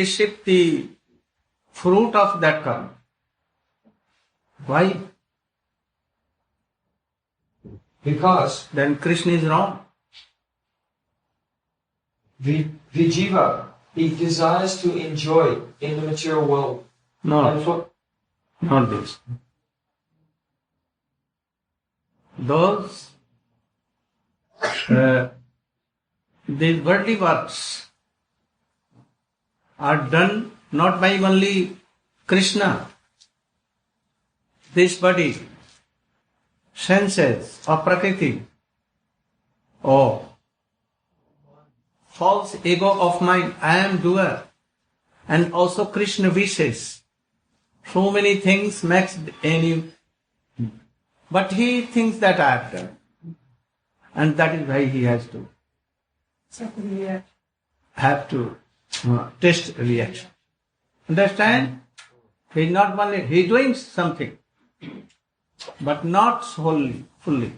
worship the fruit of that karma. Why? Because Then Krishna is wrong. the jiva, he desires to enjoy in the material world. No, And not this. Those these worldly works are done not by only Krishna. This body, senses of Prakriti, or false ego of mind, I am doer, and also Krishna wishes. So many things makes any, but he thinks that I have done, and that is why he has to have to test reaction. Understand? He is not only he is doing something, but not wholly, fully.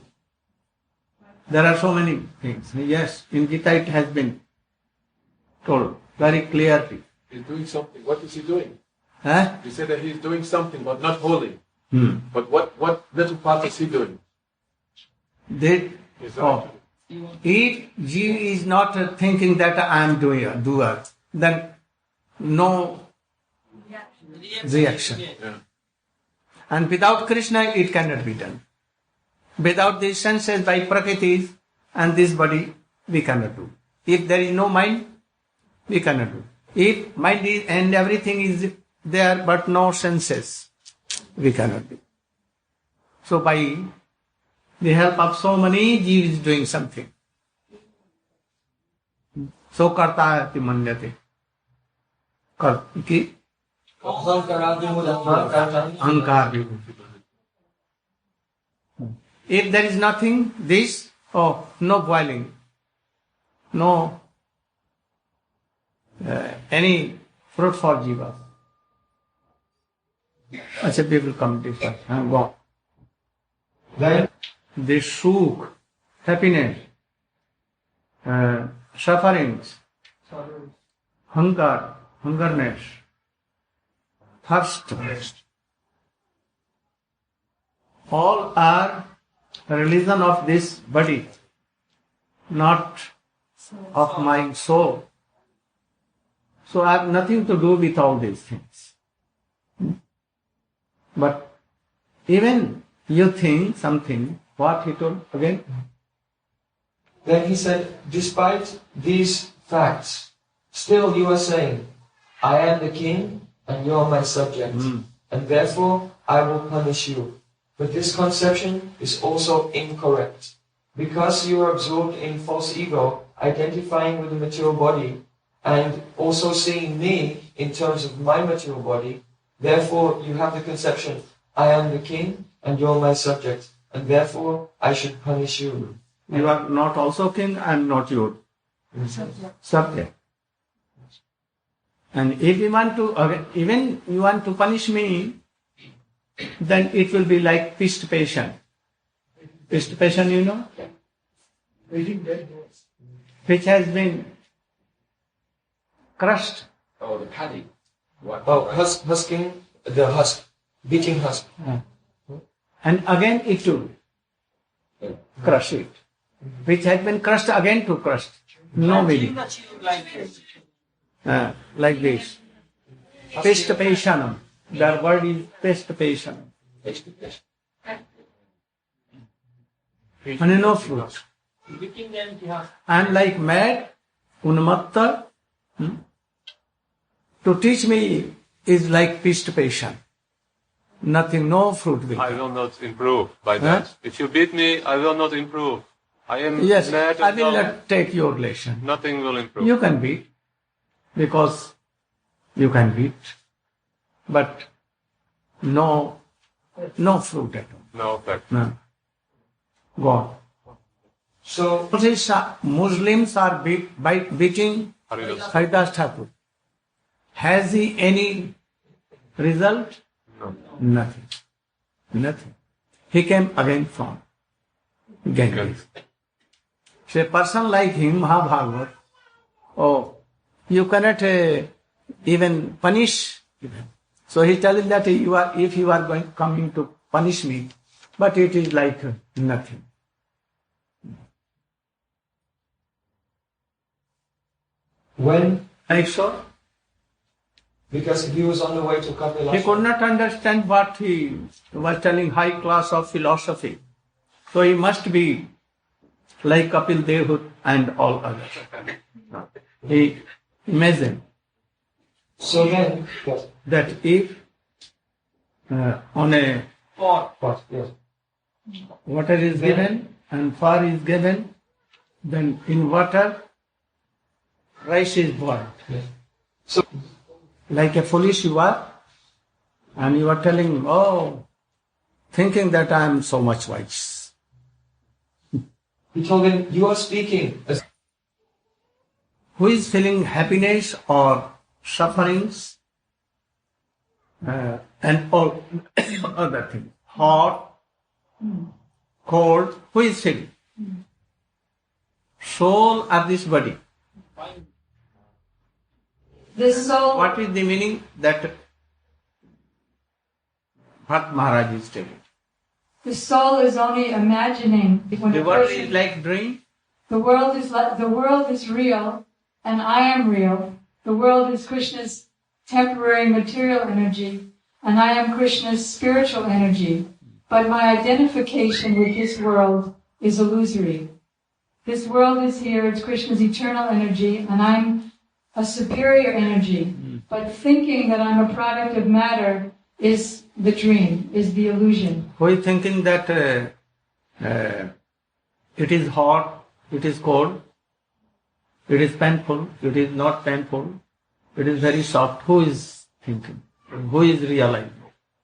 There are so many things. Yes, in Gita it has been told very clearly. He's doing something. What is he doing? Huh? You said that he's doing something, but not wholly. But what little part is he doing? If Jeev is not thinking that I am doer, then no reaction. Yeah. And without Krishna, it cannot be done. Without these senses by Prakriti and this body, we cannot do. If there is no mind, we cannot do. If mind is and everything is there but no senses, we cannot do. So by the help of so many, Jeev is doing something. So karta iti manyate. Ki ahankar vibhuti. If there is nothing, this, no boiling, no any fruit for jiva. Achha, people come to this. Go on. then This sukh, happiness, sufferings, hungerness, thirst, all are religion of this body, not of my soul. So I have nothing to do with all these things. But even you think something, what he told again? Then he said, despite these facts, still you are saying, I am the king and you are my subject, and therefore I will punish you. But this conception is also incorrect. Because you are absorbed in false ego, identifying with the material body, and also seeing me in terms of my material body, therefore you have the conception, I am the king and you are my subject, and therefore I should punish you. You are not also king, I am not your subject. And if you want to, even you want to punish me, then it will be like fist patient. Fist patient, you know? Which has been crushed. Oh, the paddy. What? Oh, husking the husk, beating husk. And again it to crush it. Which had been crushed again to crush. No meaning. Like this. Fist patientum. The word is fist patientum. And no fruit. I am like mad, unmatta. To teach me is like fist patient. Nothing, no fruit will I come. will not improve by that. If you beat me, I will not improve. I am Yes, mad I and will dull. not take your lesson. Nothing will improve. You can beat, because you can beat, but no fruit at all. No effect. No. Go on. So, Muslims are beating Haridas. Haridas Thakur. Has he any result? No. Nothing. Nothing. He came again from Ganges. So a person like him, Mahabhagavat, you cannot even punish. So he telling that if you are coming to punish me, but it is like nothing. When, Like so, because he was on the way to Kapilashram. he could not understand what he was telling, high class of philosophy. So he must be like Kapil Dev and all others. He imagined So then, yes, that if on a pot, yes. water is given and fire is given, then in water rice is boiled. Yes. So, Like a foolish you are, and you are telling, thinking that I am so much wise. he told him, you are speaking as Who is feeling happiness or sufferings and all other things, hot, cold, who is feeling? Soul or this body? The soul. What is the meaning that Bhatt Maharaj is telling? The soul is only imagining. When The a world person- is like dream. The world is real, and I am real. The world is Krishna's temporary material energy, and I am Krishna's spiritual energy. But my identification with this world is illusory. This world is here, it's Krishna's eternal energy, and I'm a superior energy. But thinking that I'm a product of matter is the dream, is the illusion. Who is thinking that it is hot, it is cold, it is painful, it is not painful, it is very soft. Who is thinking? Who is realizing?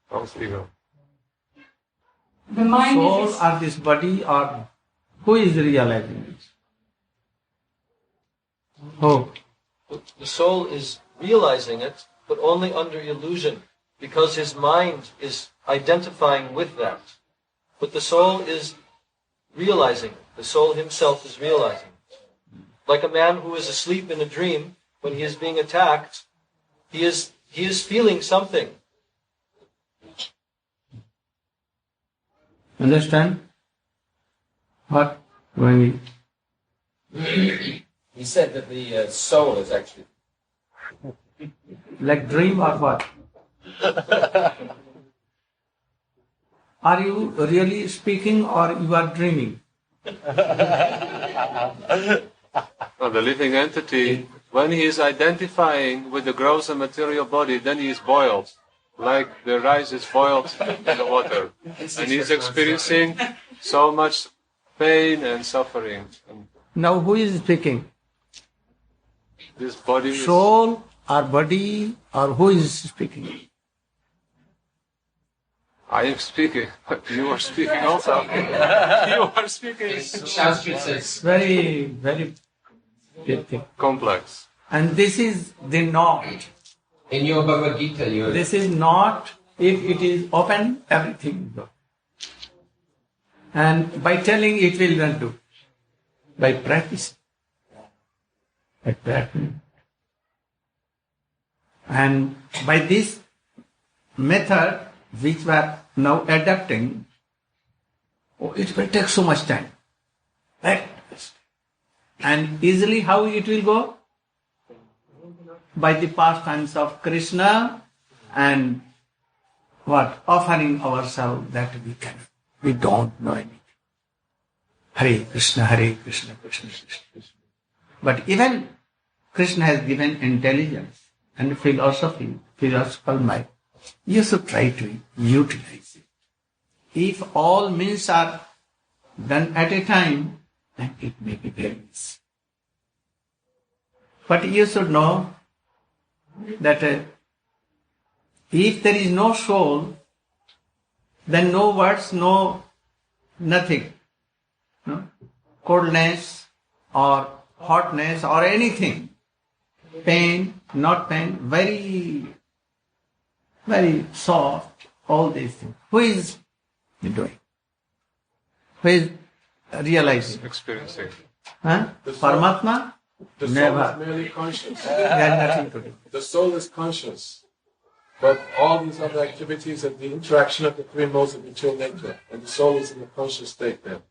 False ego. The mind Soul is... or this body, or who is realizing it? Who? The soul is realizing it, but only under illusion, because his mind is identifying with that. But the soul is realizing it. The soul himself is realizing it. Like a man who is asleep in a dream, when he is being attacked, he is feeling something. Understand? What? When He said that the soul is actually... like dream or what? Are you really speaking or you are dreaming? Now, the living entity, when he is identifying with the gross and material body, then he is boiled, like the rice is boiled in the water. And he is experiencing so much pain and suffering. And Now who is speaking? this body is... Soul or body or who is speaking? I am speaking, but you are speaking also. You are speaking. Sanskrit says... Very, very big thing. Complex. And this is the not. In your Bhagavad Gita, you... This is not, if it is open, everything is open. And by telling it will not do. By practice. By practice. And by this method, which we are now adapting, it will take so much time. Right? And easily how it will go? By the pastimes of Krishna and what? Offering ourselves that we don't know anything. Hare Krishna, Krishna Krishna. But even Krishna has given intelligence and philosophy, philosophical mind. You should try to utilize it. If all means are done at a time, then it may be very easy. But you should know that if there is no soul, then no words, no nothing. No? Coldness or hotness or anything. Pain, not pain, very, very soft, all these things. Who is doing? Who is realizing? Experiencing. Huh? Paramatma? The soul Never. is merely conscious. It has nothing to do. The soul is conscious. But all these other activities are the interaction of the three modes of material nature. And the soul is in the conscious state then.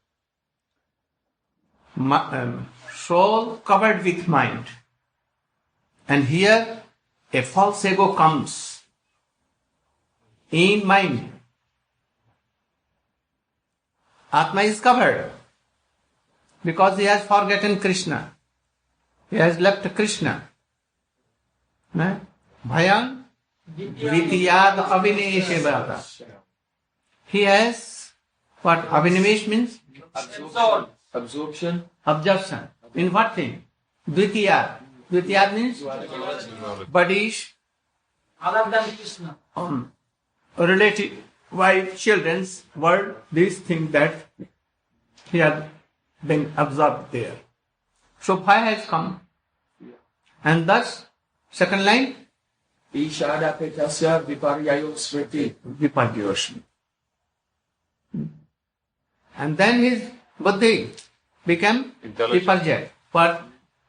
Soul covered with mind. And here a false ego comes in mind. Atma is covered because he has forgotten Krishna. He has left Krishna. Bhayan Vitiyad Abhineshe Bhata. He has what? Abhinivesh means? Absorption. Absorption. In what thing? Dvitiyad. Dvitiyad means? Buddies, other than Krishna. relative, wife, children's world, these things that he has been absorbed there. So fire has come. And thus, second line, Ishada Petasya Viparyayo Smriti. Vipadyoshmi. And then his buddhi became Intelligent. viparjaya. What?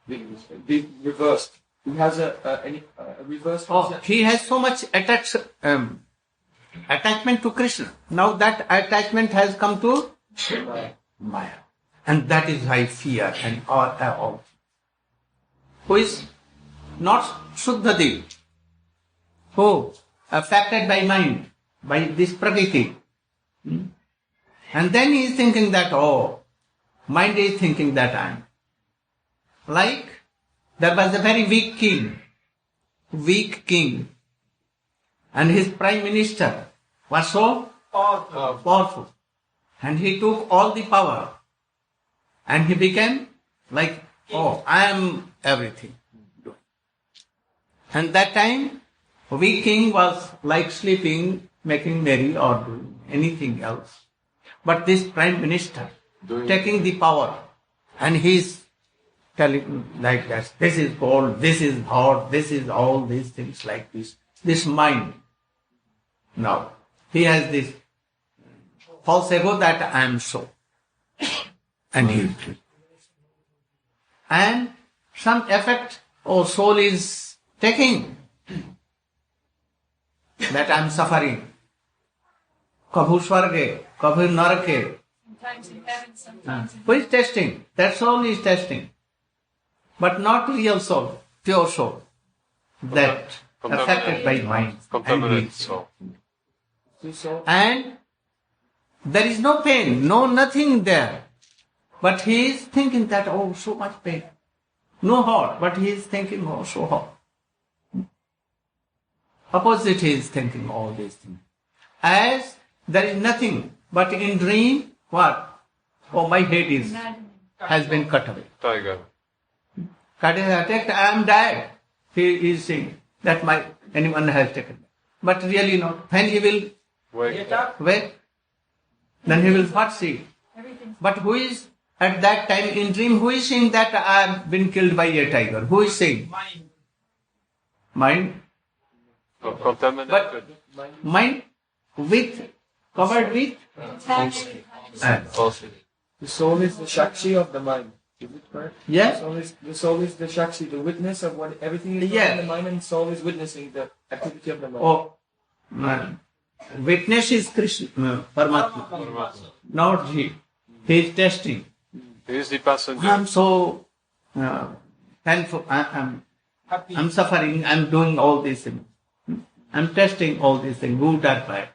The reversed. He has a reversed. Oh, he has so much attachment to Krishna. Now that attachment has come to Maya. And that is why fear and all. Who is not Shuddhadev, who affected by mind, by this Prakriti. And then he is thinking that, mind is thinking that I am. Like, there was a very weak king, and his prime minister was so powerful. And he took all the power, and he became like, I am everything. And that time, weak king was like sleeping, making merry or doing anything else. But this prime minister, taking the power, and he's telling like that, this is gold, this is hot, this is all these things like this. This mind. Now, he has this false ego that I am so. And he is. And some effect, soul is taking that I am suffering. Kabhu Swarge, Kabhu Narake. Sometimes in heaven, sometimes in Who is testing? That soul is testing. But not real soul, pure soul. That affected by mind. Contaminated soul. And there is no pain, no nothing there. But he is thinking that, so much pain. No hot, but he is thinking, so hot. Opposite, he is thinking all these things. As there is nothing, but in dream, what? My head has been cut away. Tiger. Cardiac attack, I am dead. He is saying that anyone has taken me. But really not. When he will wake, then he will what see? everything. But who is at that time in dream, who is saying that I have been killed by a tiger? Who is saying? Mind. Contaminated. But mind covered with The soul is the Shakshi of the mind. Is it correct? Yes. The soul is the Shakshi, the witness of what everything is Yes. in the mind, and the soul is witnessing the activity of the mind. Witness is Krishna, Paramatma, not he. He is testing. He is the passenger. I am so thankful. I'm suffering. I'm doing all these things. I'm testing all these things, good or bad.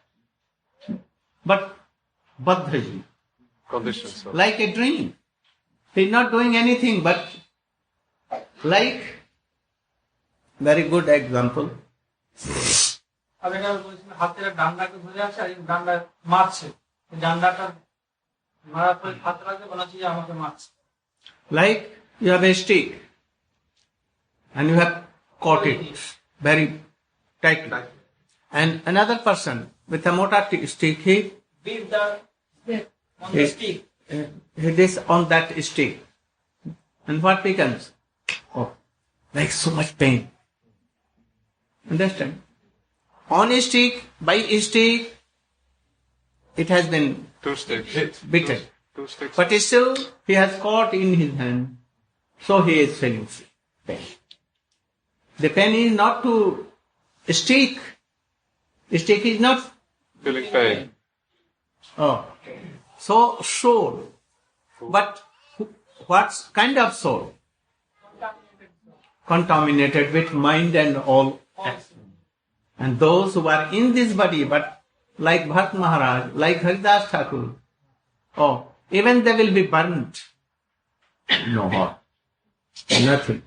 But Baddhaji, Conditions. like a dream. He's not doing anything, but like, very good example. হাতের ডান্ডাকে ধরে আছে আর ডান্ডা মারছে ডান্ডাটা মারার পরে হাত রাখে মনে হচ্ছে যে আমাকে মারছে Like you have a stick and you have caught it very tightly. And another person with a motor stick, he beat the on the stick. It is on that stick. And what becomes? Like so much pain. Understand? On a stick, by a stick, it has been 2 sticks. bitten. 2 sticks. But still, he has caught in his hand So he is feeling pain. The pain is not to stick. Stick is not Feeling pain. oh. So soul. But what kind of soul? Contaminated with mind and all. And those who are in this body, but like Bharat Maharaj, like Haridas Thakur, oh, even they will be burnt. No harm. Nothing.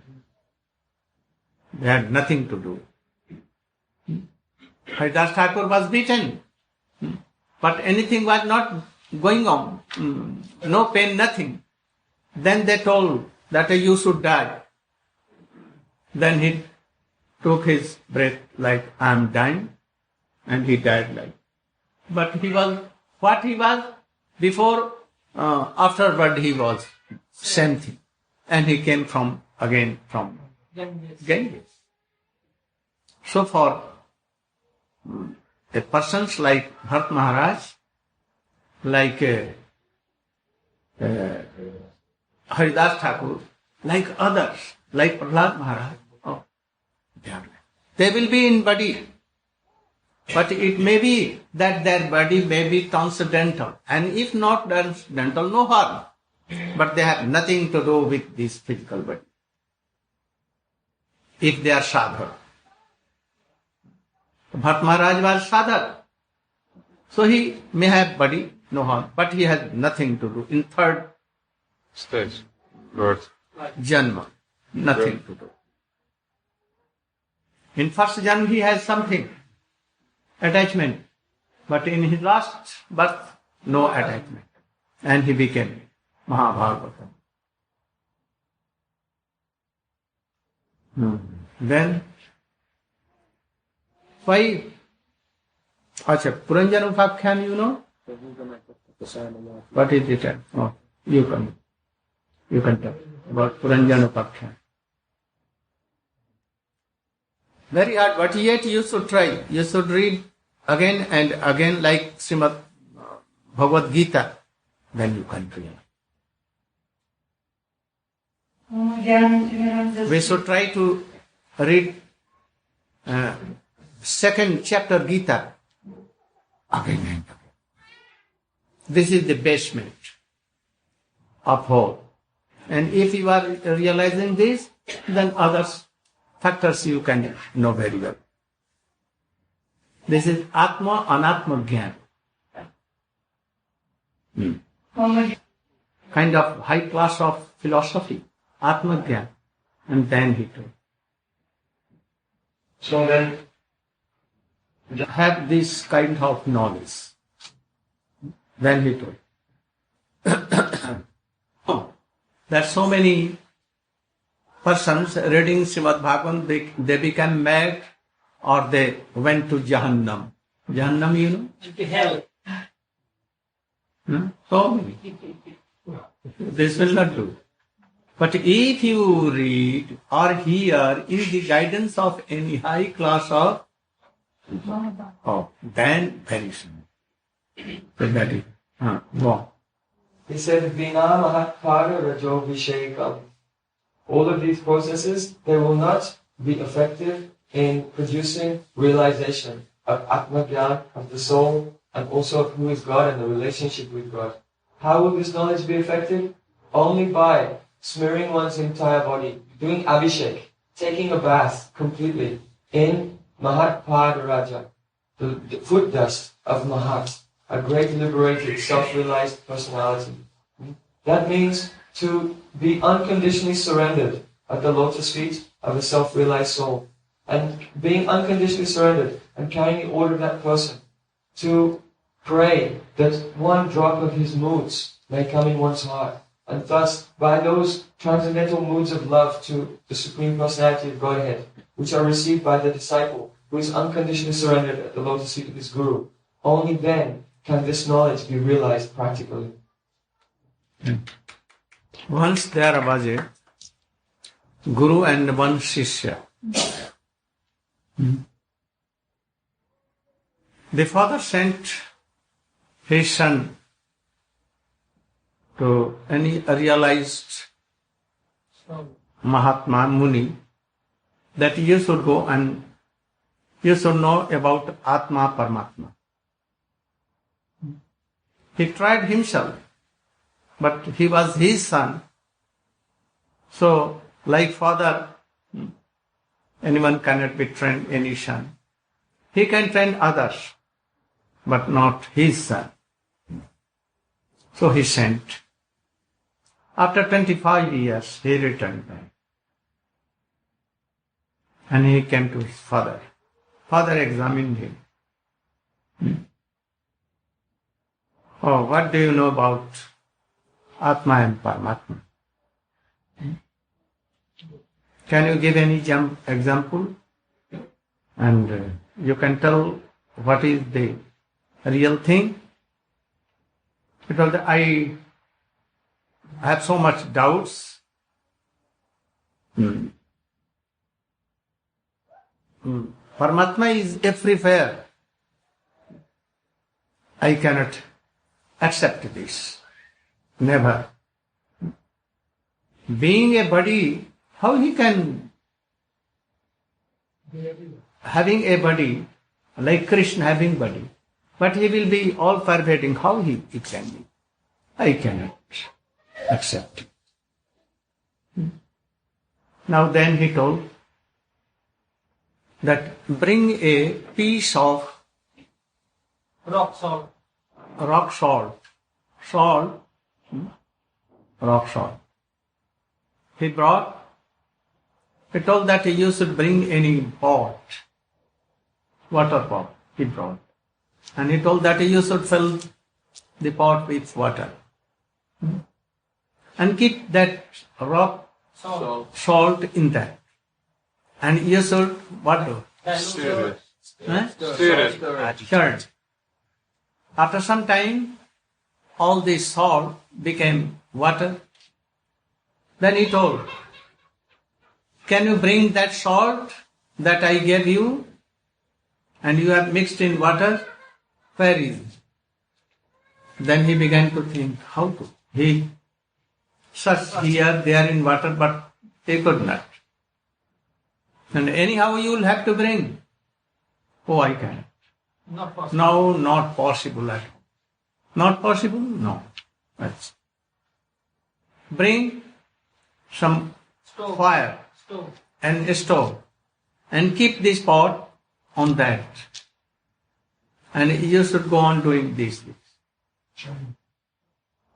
They had nothing to do. Haridas Thakur was beaten. But anything was not going on. No pain, nothing. Then they told that you should die. Then he took his breath like, I am dying. And he died like. But he was, what he was, before, afterward he was same thing. And he came from Ganges. So for a persons like Bharat Maharaj, like Haridas Thakur, like others, like Prahlad Maharaj, oh, they will be in body. But it may be that their body may be transcendental. And if not transcendental, no harm. But they have nothing to do with this physical body. If they are sadhak. Bharat Maharaj was sadhak. So he may have body, no harm. But he has nothing to do. In third Stage. Birth. janma, nothing to do. In first janma he has something. Attachment. But in his last birth, no attachment. And he became Mahabharata. Then, why? Acha, Puranjan Upakhyan, you know? What is it? Oh, you can tell about Puranjan Upakhyan. Very hard, but yet you should try. You should read again and again like Srimad Bhagavad Gita. Then you can read. We should try to read second chapter Gita again and again. This is the basement of whole. And if you are realizing this, then others factors you can know very well. This is Atma Anatma Gyan. Kind of high class of philosophy, Atma Gyan. And then he told. So then, have this kind of knowledge. Then he told. There are so many persons reading Srimad Bhagavatam, they became mad or they went to Jahannam. Jahannam, you know? To hell. So many. This will not do. But if you read or hear in the guidance of any high class of, then very soon. So that is, go on. He said, Vina Mahatpada Rajo Vishekam. All of these processes, they will not be effective in producing realization of Atma Gyan, of the soul, and also of who is God and the relationship with God. How will this knowledge be effective? Only by smearing one's entire body, doing abhishek, taking a bath completely in Mahatpada Raja, the foot dust of Mahat, a great liberated, self-realized personality. That means to be unconditionally surrendered at the lotus feet of a self-realized soul. And being unconditionally surrendered and carrying the order of that person to pray that one drop of his moods may come in one's heart. And thus, by those transcendental moods of love to the Supreme Personality of Godhead, which are received by the disciple who is unconditionally surrendered at the lotus feet of his Guru, only then can this knowledge be realized practically. Once there was a Guru and one Shishya. The father sent his son to any realized Mahatma Muni, that you should go and you should know about Atma Paramatma. He tried himself, but he was his son. So, like father, anyone cannot be trained any son. He can train others, but not his son. So he sent. After 25 years, he returned back. And he came to his father. Father examined him. Oh, what do you know about Atma and Paramatma? Can you give any example? And you can tell what is the real thing? Because I have so much doubts. Paramatma is everywhere. I cannot accept this. Never. Being a body, how he can, having a body, like Krishna having body, but he will be all pervading, how it can be? I cannot accept it. Now then he told that bring a piece of rock salt. rock salt. He brought, he told that you should bring any pot, water pot, he brought. And he told that you should fill the pot with water. And keep that rock salt in that. And you should, what do? Stir it. Huh? Stir it. Stir it. After some time, all this salt became water. Then he told, can you bring that salt that I gave you and you have mixed in water? Where is it? Then he began to think how to. He searched here, there in water, but he could not. And anyhow you will have to bring. Oh, I cannot. Not possible. No, not possible at all. Not possible? No. That's. Bring some Stove. fire Stove. and a stove and keep this pot on that. And you should go on doing these things.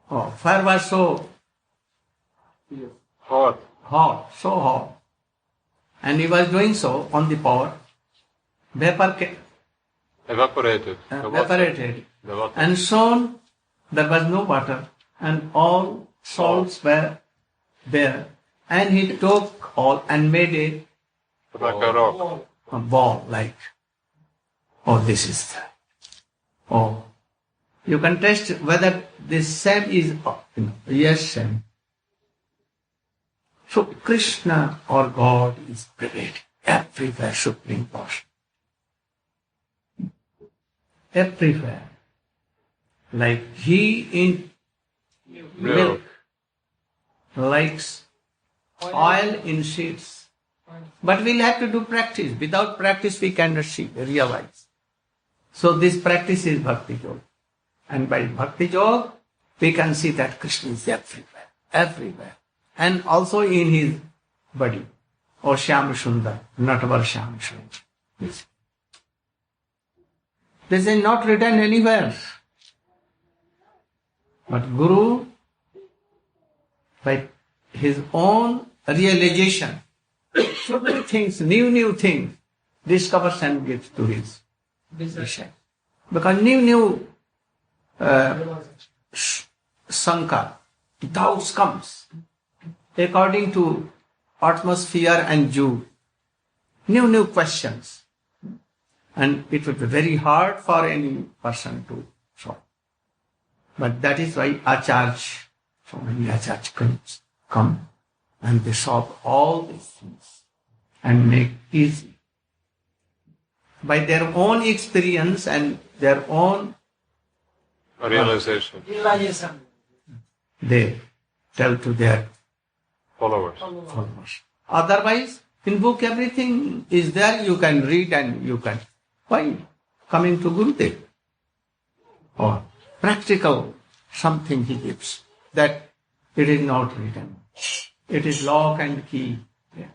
Oh, fire was so Hot. so hot. And he was doing so on the pot. Vapor Evaporated. The water. evaporated. The water. And soon there was no water and all salts were there. And he took all and made it Like a rock. a ball like, oh, this is that. Oh, you can test whether this same is, yes, same. So Krishna or God is prevailing everywhere, Supreme Person. Everywhere. Like ghee in milk, likes oil in seeds. But we'll have to do practice. Without practice we cannot see, realize. So this practice is Bhakti Yoga. And by Bhakti Yoga, we can see that Krishna is everywhere, everywhere. And also in his body. Or Shyam Sundar, Natavar Shyam Sundar. This is not written anywhere. But Guru, by his own realization, so many things, new things, discovers and gives to his disciple. Because new sanka, doubts comes according to atmosphere and Jew. New questions. And it would be very hard for any person to solve. But that is why Acharya, so many Acharya come and they solve all these things and make easy. By their own experience and their own Realization. Realization. they tell to their followers. Otherwise, in book everything is there, you can read and you can. Why? Coming to Gurudev. Or practical something he gives. That it is not written. It is lock and key. Yeah.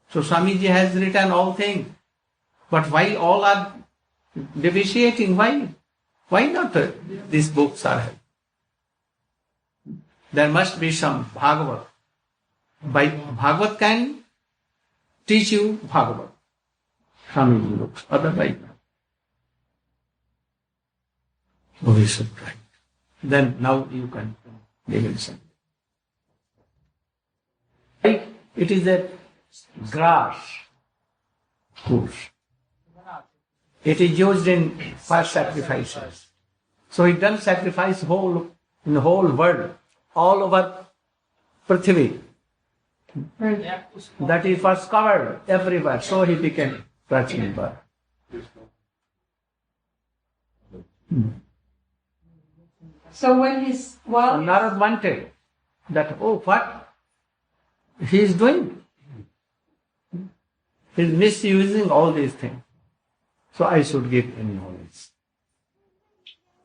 So Swamiji has written all things. But why all are depreciating? Why? Why not these books are held? There must be some Bhagavat. By Bhagavat can teach you Bhagavat. Swamiji looks. Otherwise, we should try. Then now you can begin something. It is a grass fruit. It is used in fast sacrifices. So it doesn't sacrifice in the whole world, all over Prithvi. That is first covered everywhere. So he became Prachimbar. So when while Narad wanted that, what he is doing? He is misusing all these things. So I should give him knowledge.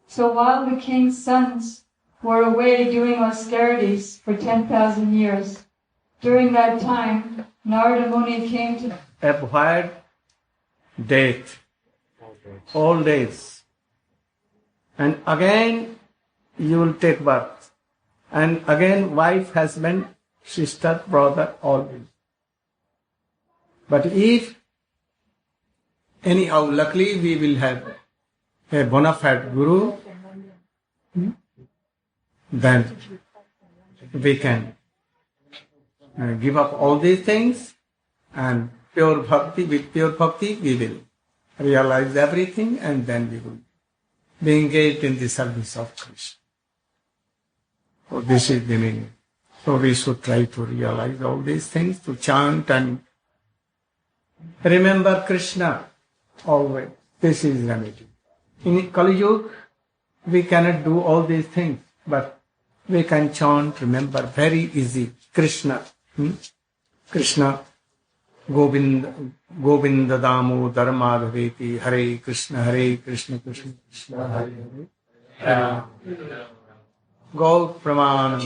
So while the king's sons were away doing austerities for 10,000 years, during that time, Narada Muni came to Abhorred death, old age. And again you will take birth. And again wife, husband, sister, brother, always. But if anyhow, luckily we will have a bona fide guru, then we can give up all these things and pure bhakti, with pure bhakti we will realize everything and then we will be engaged in the service of Krishna. So this is the meaning. So we should try to realize all these things, to chant and remember Krishna always. This is remedy. In Kali Yuga, we cannot do all these things, but we can chant, remember, very easy. Krishna. Krishna, Govinda Damo Dharmadhaveti, Hare Krishna, Krishna Krishna, Hare Hare. Gaur Pramanam.